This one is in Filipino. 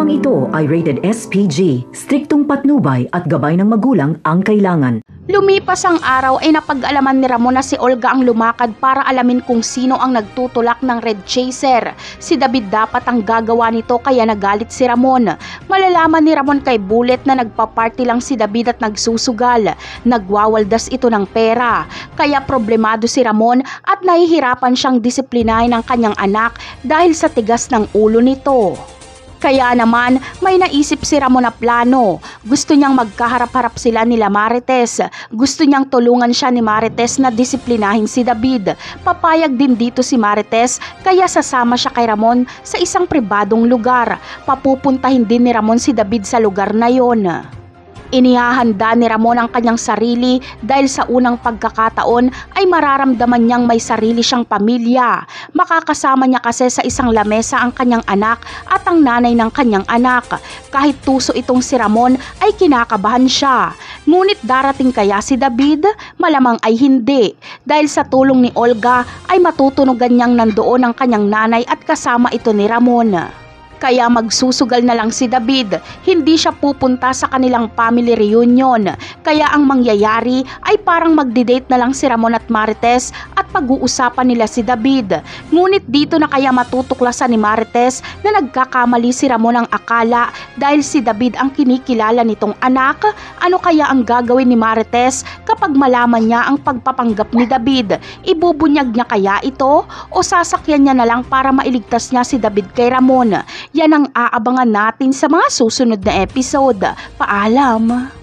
Programang ito ay rated SPG, striktong patnubay at gabay ng magulang ang kailangan. Lumipas ang araw ay napag-alaman ni Ramon na si Olga ang lumakad para alamin kung sino ang nagtutulak ng Red Chaser. Si David dapat ang gagawa nito kaya nagalit si Ramon. Malalaman ni Ramon kay Bullet na nagpa-party lang si David at nagsusugal. Nagwawaldas ito ng pera. Kaya problemado si Ramon at nahihirapan siyang disiplinahin ang kanyang anak dahil sa tigas ng ulo nito. Kaya naman, may naisip si Ramon na plano. Gusto niyang magkaharap-harap sila nila Marites. Gusto niyang tulungan siya ni Marites na disiplinahin si David. Papayag din dito si Marites, kaya sasama siya kay Ramon sa isang pribadong lugar. Papupuntahin din ni Ramon si David sa lugar na yon. Inihahanda ni Ramon ang kanyang sarili dahil sa unang pagkakataon ay mararamdaman niyang may sarili siyang pamilya. Makakasama niya kasi sa isang lamesa ang kanyang anak at ang nanay ng kanyang anak. Kahit tuso itong si Ramon ay kinakabahan siya. Ngunit darating kaya si David? Malamang ay hindi. Dahil sa tulong ni Olga ay matutunugan niyang nandoon ang kanyang nanay at kasama ito ni Ramon. Kaya magsusugal na lang si David, hindi siya pupunta sa kanilang family reunion. Kaya ang mangyayari ay parang magdi-date na lang si Ramon at Marites at pag-uusapan nila si David. Ngunit dito na kaya matutuklasan ni Marites na nagkakamali si Ramon ang akala dahil si David ang kinikilala nitong anak. Ano kaya ang gagawin ni Marites kapag malaman niya ang pagpapanggap ni David? Ibubunyag niya kaya ito o sasakyan niya na lang para mailigtas niya si David kay Ramon? Yan ang aabangan natin sa mga susunod na episode. Paalam!